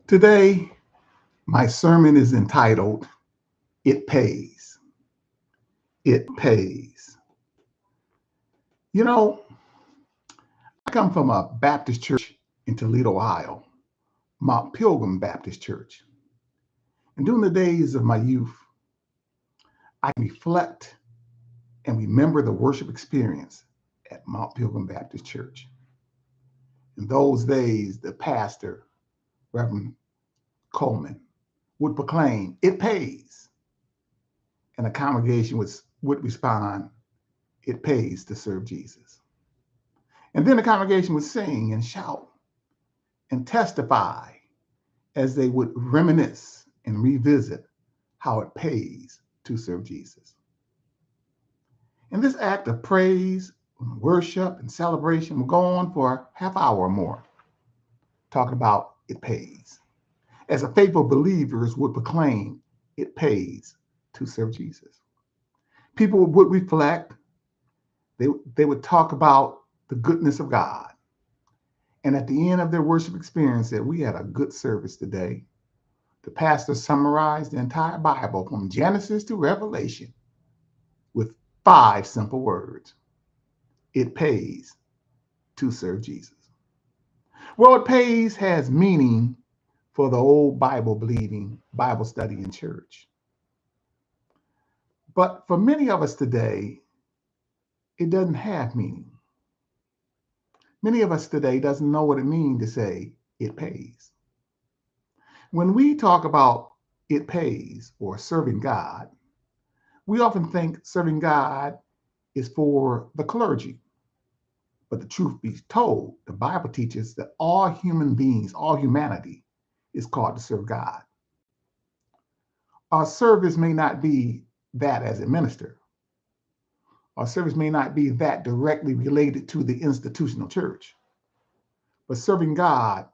Today, my sermon is entitled, It Pays. It Pays. You know, I come from a Baptist church in Toledo, Ohio, Mount Pilgrim Baptist Church. And during the days of my youth, I reflect and remember the worship experience at Mount Pilgrim Baptist Church. In those days, the pastor, Reverend Coleman, would proclaim, It pays. And the congregation would respond, It pays to serve Jesus. And then the congregation would sing and shout and testify as they would reminisce and revisit how it pays to serve Jesus. And this act of praise, worship, and celebration will go on for a half hour or more, talking about it pays. As a faithful believers would proclaim, it pays to serve Jesus. People would reflect, they would talk about the goodness of God. And at the end of their worship experience, said, we had a good service today. The pastor summarized the entire Bible from Genesis to Revelation with 5 simple words. It pays to serve Jesus. Well, it pays has meaning for the old Bible believing, Bible studying church. But for many of us today, it doesn't have meaning. Many of us today doesn't know what it means to say it pays. When we talk about it pays or serving God, we often think serving God is for the clergy. But the truth be told, the Bible teaches that all human beings, all humanity is called to serve God. Our service may not be that as a minister. Our service may not be that directly related to the institutional church. But serving God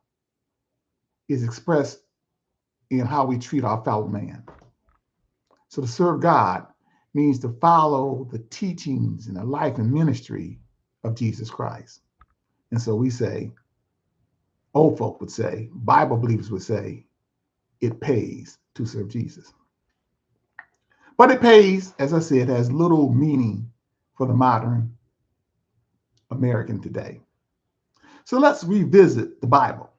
is expressed in how we treat our fellow man. So to serve God means to follow the teachings and the life and ministry of Jesus Christ. And so we say, old folk would say, Bible believers would say, it pays to serve Jesus. But it pays, as I said, has little meaning for the modern American today. So let's revisit the Bible.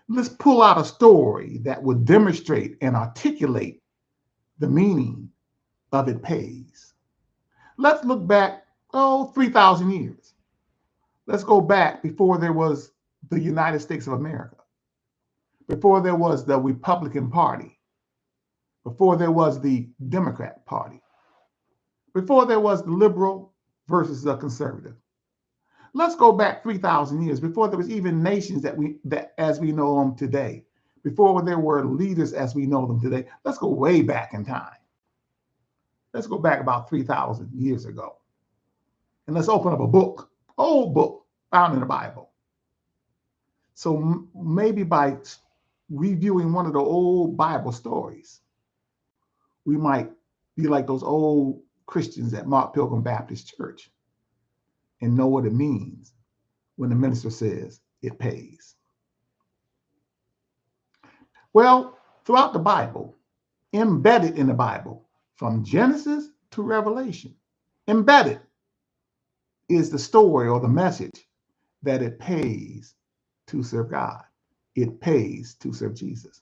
Let's pull out a story that would demonstrate and articulate the meaning of it pays. Let's look back, 3,000 years. Let's go back before there was the United States of America, before there was the Republican Party, before there was the Democrat Party, before there was the liberal versus the conservative. Let's go back 3,000 years before there was even nations that as we know them today, before there were leaders as we know them today. Let's go way back in time. Let's go back about 3,000 years ago. And let's open up a book, old book found in the Bible. So maybe by reviewing one of the old Bible stories, we might be like those old Christians at Mount Pilgrim Baptist Church and know what it means when the minister says it pays. Well, throughout the Bible, embedded in the Bible, from Genesis to Revelation, embedded is the story or the message that it pays to serve God. It pays to serve Jesus.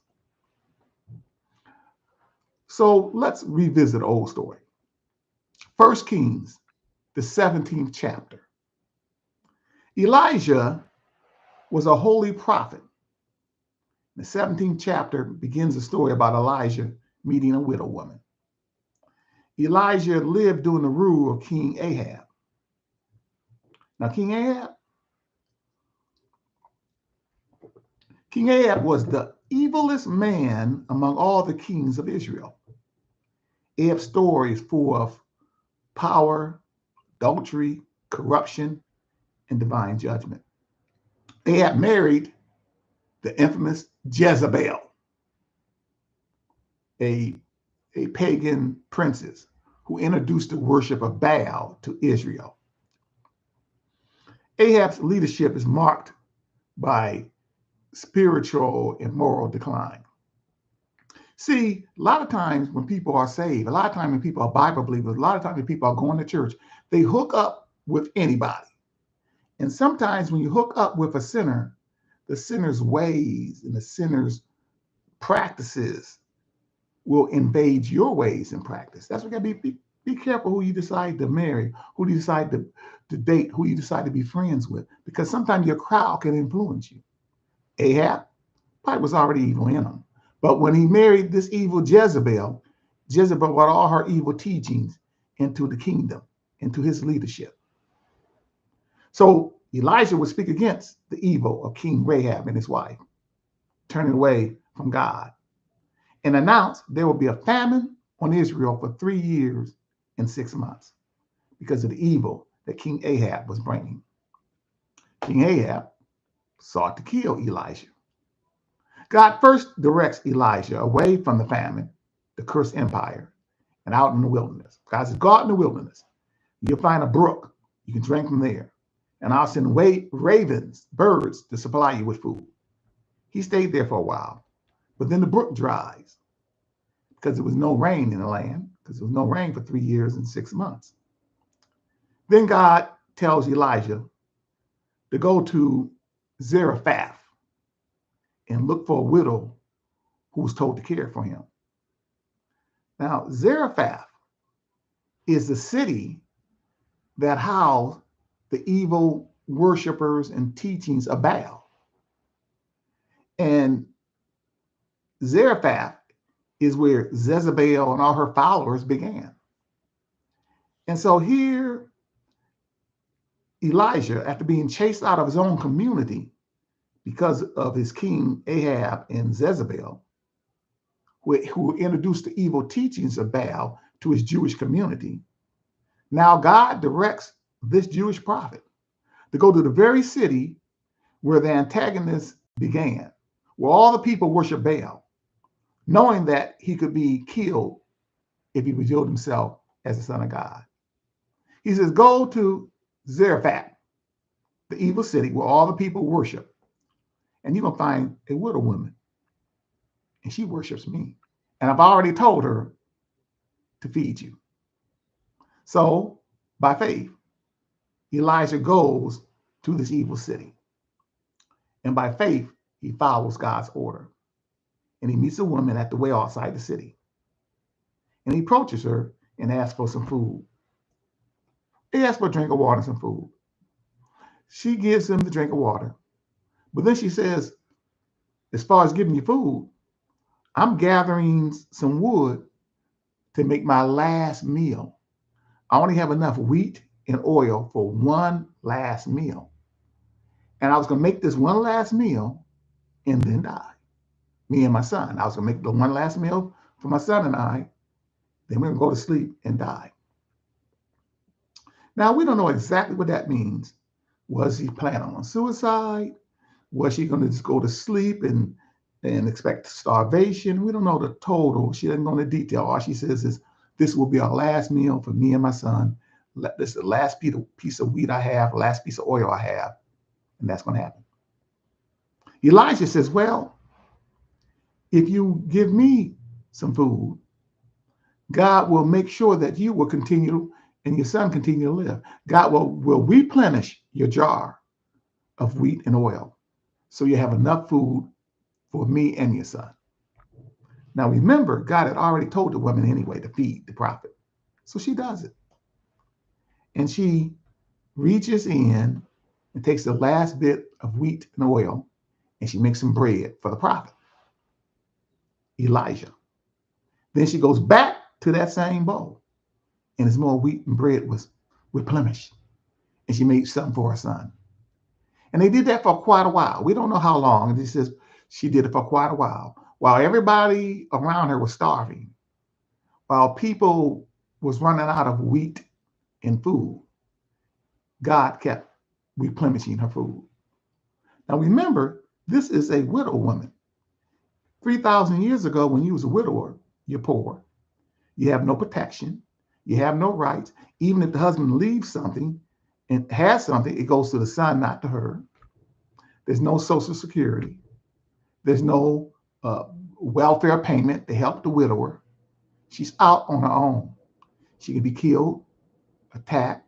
So let's revisit the old story. 1 Kings, the 17th chapter. Elijah was a holy prophet. The 17th chapter begins a story about Elijah meeting a widow woman. Elijah lived during the rule of King Ahab. Now, King Ahab was the evilest man among all the kings of Israel. Ahab's story is full of power, adultery, corruption, and divine judgment. Ahab married the infamous Jezebel, a pagan princess who introduced the worship of Baal to Israel. Ahab's leadership is marked by spiritual and moral decline. See, a lot of times when people are saved, a lot of times when people are Bible believers, a lot of times when people are going to church, they hook up with anybody. And sometimes when you hook up with a sinner, the sinner's ways and the sinner's practices will invade your ways and practice. That's what you gotta be careful who you decide to marry, who you decide to date, who you decide to be friends with, because sometimes your crowd can influence you. Ahab probably was already evil in him. But when he married this evil Jezebel, Jezebel brought all her evil teachings into the kingdom, into his leadership. So Elijah would speak against the evil of King Rahab and his wife, turning away from God, and announced there will be a famine on Israel for 3 years and 6 months because of the evil that King Ahab was bringing. King Ahab sought to kill Elijah. God first directs Elijah away from the famine, the cursed empire, and out in the wilderness. God says, go out in the wilderness. You'll find a brook. You can drink from there. And I'll send ravens, birds, to supply you with food. He stayed there for a while. But then the brook dries because there was no rain in the land, because there was no rain for 3 years and 6 months. Then God tells Elijah to go to Zarephath and look for a widow who was told to care for him. Now, Zarephath is the city that housed the evil worshipers and teachings of Baal. And Zarephath is where Jezebel and all her followers began. And so here, Elijah, after being chased out of his own community because of his king Ahab and Jezebel, who introduced the evil teachings of Baal to his Jewish community, now God directs this Jewish prophet to go to the very city where the antagonists began, where all the people worship Baal, knowing that he could be killed if he revealed himself as the Son of God. He says, go to Zarephath, the evil city where all the people worship, and you're going to find a widow woman, and she worships me. And I've already told her to feed you. So, by faith, Elijah goes to this evil city. And by faith, he follows God's order. And he meets a woman at the well outside the city. And he approaches her and asks for some food. He asks for a drink of water and some food. She gives him the drink of water. But then she says, as far as giving you food, I'm gathering some wood to make my last meal. I only have enough wheat and oil for one last meal. And I was going to make this one last meal and then die. Me and my son. I was going to make the one last meal for my son and I. Then we're going to go to sleep and die. Now, we don't know exactly what that means. Was he planning on suicide? Was she going to just go to sleep and expect starvation? We don't know the total. She doesn't go into detail. All she says is, this will be our last meal for me and my son. This is the last piece of wheat I have, last piece of oil I have. And that's going to happen. Elijah says, well, if you give me some food, God will make sure that you will continue and your son continue to live. God will replenish your jar of wheat and oil so you have enough food for me and your son. Now remember, God had already told the woman anyway to feed the prophet. So she does it. And she reaches in and takes the last bit of wheat and oil and she makes some bread for the prophet, Elijah. Then she goes back to that same bowl and as more wheat and bread was replenished. And she made something for her son. And they did that for quite a while. We don't know how long. And he says she did it for quite a while everybody around her was starving, while people was running out of wheat and food. God kept replenishing her food. Now remember, this is a widow woman. 3,000 years ago, when you was a widower, you're poor. You have no protection. You have no rights. Even if the husband leaves something and has something, it goes to the son, not to her. There's no social security. There's no welfare payment to help the widower. She's out on her own. She can be killed, attacked,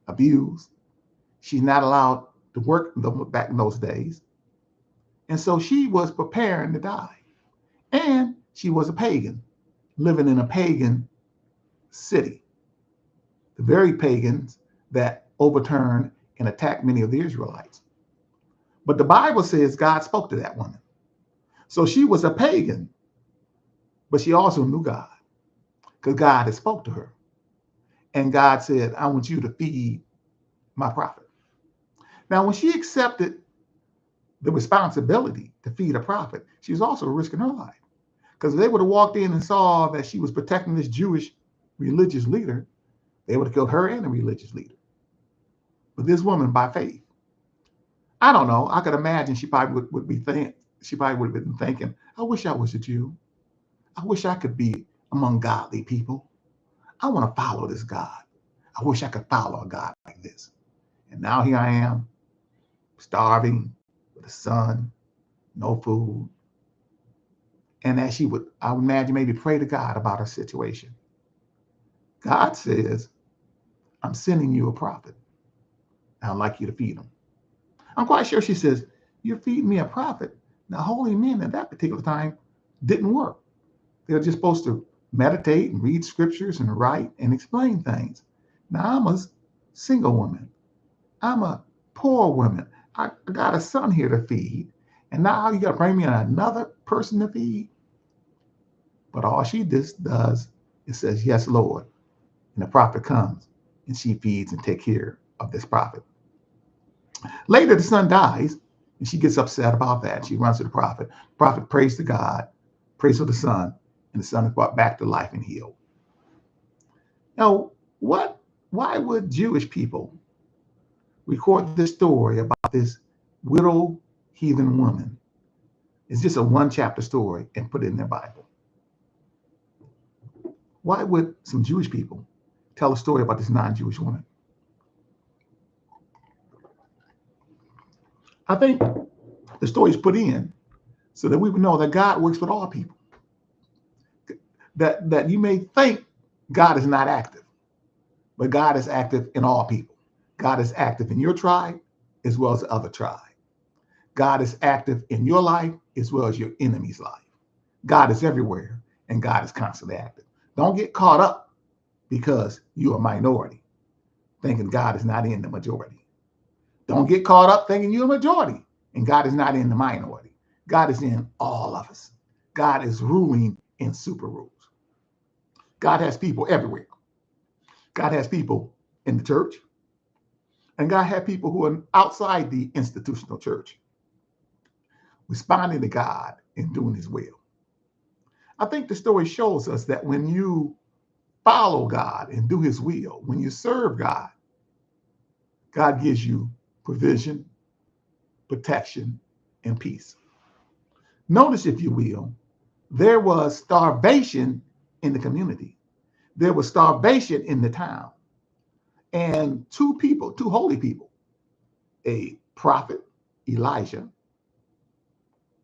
abused. She's not allowed to work back in those days. And so she was preparing to die. And she was a pagan, living in a pagan city. The very pagans that overturned and attacked many of the Israelites. But the Bible says God spoke to that woman. So she was a pagan, but she also knew God because God had spoke to her. And God said, I want you to feed my prophet. Now, when she accepted the responsibility to feed a prophet, she was also risking her life. Because if they would have walked in and saw that she was protecting this Jewish religious leader, they would have killed her and the religious leader. But this woman, by faith, I don't know, I could imagine she probably would have been thinking, I wish I was a Jew. I wish I could be among godly people. I want to follow this God. I wish I could follow a God like this. And now here I am, starving with a son, no food. And as she would, I would imagine, maybe pray to God about her situation. God says, I'm sending you a prophet. I'd like you to feed him. I'm quite sure she says, you're feeding me a prophet. Now, holy men at that particular time didn't work. They were just supposed to meditate and read scriptures and write and explain things. Now, I'm a single woman. I'm a poor woman. I got a son here to feed. And now you got to bring me another person to feed? But all she does is says, yes, Lord. And the prophet comes and she feeds and takes care of this prophet. Later, the son dies and she gets upset about that. She runs to the prophet. The prophet prays to God, prays for the son, and the son is brought back to life and healed. Now, why would Jewish people record this story about this widow heathen woman? It's just a one chapter story and put it in their Bible. Why would some Jewish people tell a story about this non-Jewish woman? I think the story is put in so that we would know that God works with all people. That you may think God is not active, but God is active in all people. God is active in your tribe as well as the other tribe. God is active in your life as well as your enemy's life. God is everywhere and God is constantly active. Don't get caught up because you're a minority, thinking God is not in the majority. Don't get caught up thinking you're a majority and God is not in the minority. God is in all of us. God is ruling in super rules. God has people everywhere. God has people in the church, and God has people who are outside the institutional church, responding to God and doing his will. I think the story shows us that when you follow God and do his will, when you serve God, God gives you provision, protection, and peace. Notice, if you will, there was starvation in the community. There was starvation in the town. And two holy people, a prophet, Elijah,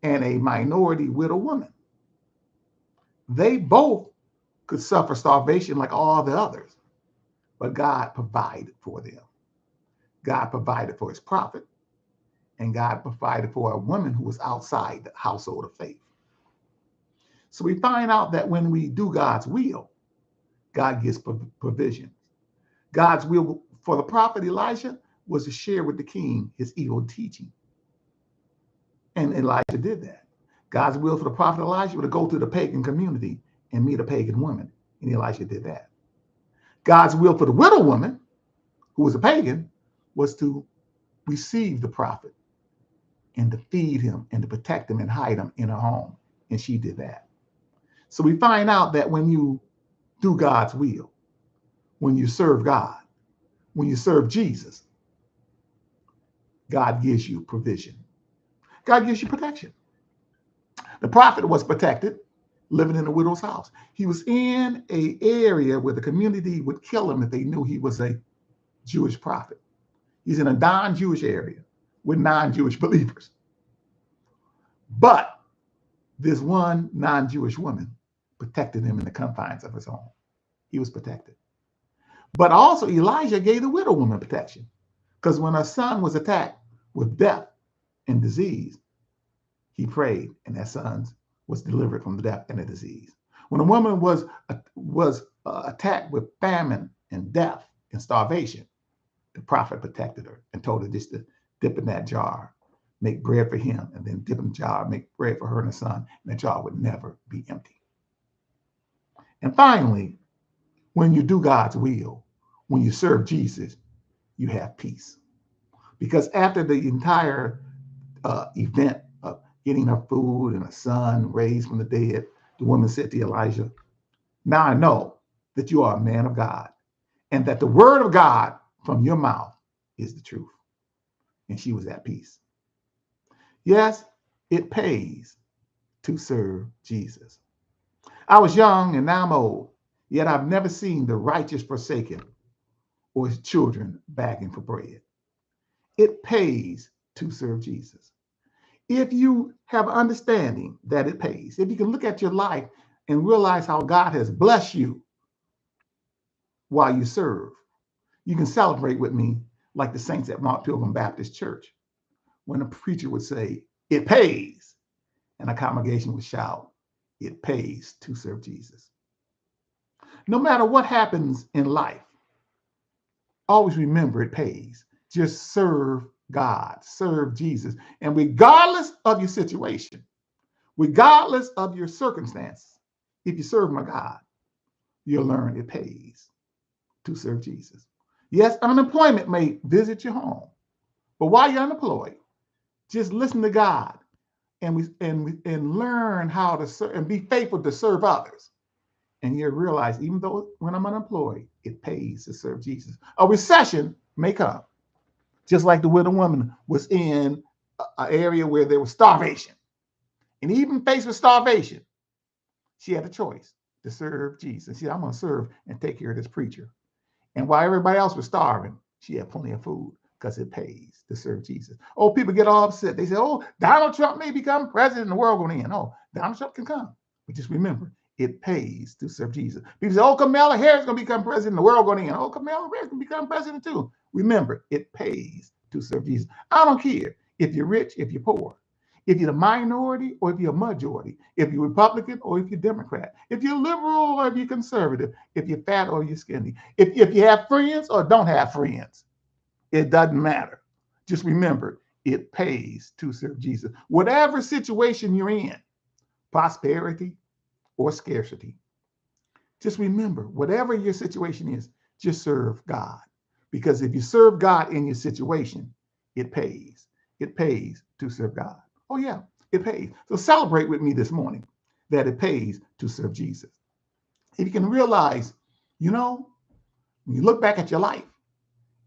and a minority widow woman, they both could suffer starvation like all the others, but God provided for them. God provided for his prophet, and God provided for a woman who was outside the household of faith. So we find out that when we do God's will, God gives provision. God's will for the prophet Elijah was to share with the king his evil teaching. And Elijah did that. God's will for the prophet Elijah was to go to the pagan community and meet a pagan woman. And Elijah did that. God's will for the widow woman, who was a pagan, was to receive the prophet and to feed him and to protect him and hide him in her home. And she did that. So we find out that when you do God's will, when you serve God, when you serve Jesus, God gives you provision. God gives you protection. The prophet was protected, living in a widow's house. He was in an area where the community would kill him if they knew he was a Jewish prophet. He's in a non-Jewish area with non-Jewish believers. But this one non-Jewish woman protected him in the confines of his home. He was protected. But also Elijah gave the widow woman protection, because when her son was attacked with death and disease, he prayed, and that son was delivered from the death and the disease. When a woman was attacked with famine and death and starvation, the prophet protected her and told her just to dip in that jar, make bread for him, and then dip in the jar, make bread for her and the son, and the jar would never be empty. And finally, when you do God's will, when you serve Jesus, you have peace. Because after the entire event of getting her food and her son raised from the dead, the woman said to Elijah, "Now I know that you are a man of God, and that the word of God from your mouth is the truth." And she was at peace. Yes, it pays to serve Jesus. I was young and now I'm old, yet I've never seen the righteous forsaken or his children begging for bread. It pays to serve Jesus. If you have understanding that it pays, if you can look at your life and realize how God has blessed you while you serve, you can celebrate with me like the saints at Mount Pilgrim Baptist Church, when a preacher would say, "It pays," and a congregation would shout, "It pays to serve Jesus." No matter what happens in life, always remember it pays. Just serve God, serve Jesus. And regardless of your situation, regardless of your circumstances, if you serve my God, you'll learn it pays to serve Jesus. Yes, unemployment may visit your home, but while you're unemployed, just listen to God and learn how to serve and be faithful to serve others. And you realize, even though when I'm unemployed, it pays to serve Jesus. A recession may come, just like the widow woman was in an area where there was starvation. And even faced with starvation, she had a choice to serve Jesus. She said, "I'm going to serve and take care of this preacher." And while everybody else was starving, she had plenty of food, because it pays to serve Jesus. Oh, people get all upset. They say, "Oh, Donald Trump may become president and the world going to end." Oh, Donald Trump can come. But just remember, it pays to serve Jesus. People say, "Oh, Kamala Harris is going to become president and the world going to end." Oh, Kamala Harris can become president too. Remember, it pays to serve Jesus. I don't care if you're rich, if you're poor, if you're the minority or if you're a majority, if you're Republican or if you're Democrat, if you're liberal or if you're conservative, if you're fat or you're skinny, if you have friends or don't have friends, it doesn't matter. Just remember, it pays to serve Jesus. Whatever situation you're in, prosperity or scarcity, just remember, whatever your situation is, just serve God. Because if you serve God in your situation, it pays. It pays to serve God. Oh, yeah, it pays. So celebrate with me this morning that it pays to serve Jesus. If you can realize, when you look back at your life,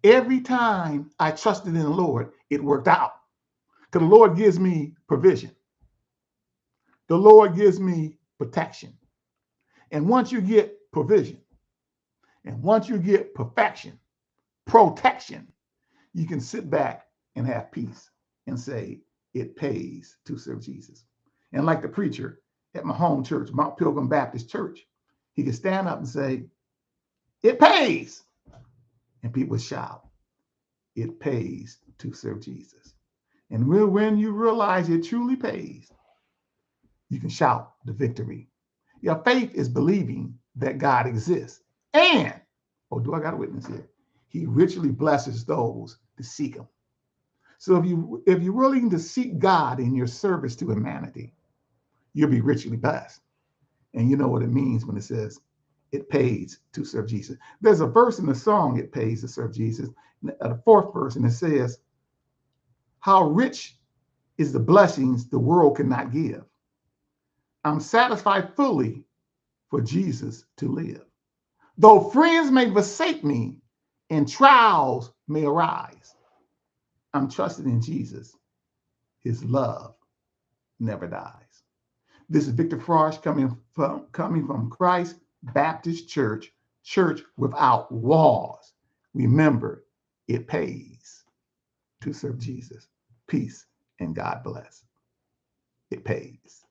every time I trusted in the Lord, it worked out. Because the Lord gives me provision. The Lord gives me protection. And once you get provision, and once you get perfection, protection, you can sit back and have peace and say, it pays to serve Jesus. And like the preacher at my home church, Mount Pilgrim Baptist Church, he could stand up and say, it pays. And people would shout, it pays to serve Jesus. And when you realize it truly pays, you can shout the victory. Your faith is believing that God exists. And, oh, do I got a witness here? He richly blesses those to seek him. So if you're willing to seek God in your service to humanity, you'll be richly blessed. And you know what it means when it says it pays to serve Jesus. There's a verse in the song, "It Pays to Serve Jesus," the fourth verse, and it says, "How rich is the blessings the world cannot give. I'm satisfied fully for Jesus to live. Though friends may forsake me and trials may arise, I'm trusting in Jesus. His love never dies." This is Victor Frosh coming from Christ Baptist Church, church without walls. Remember, it pays to serve Jesus. Peace and God bless. it pays.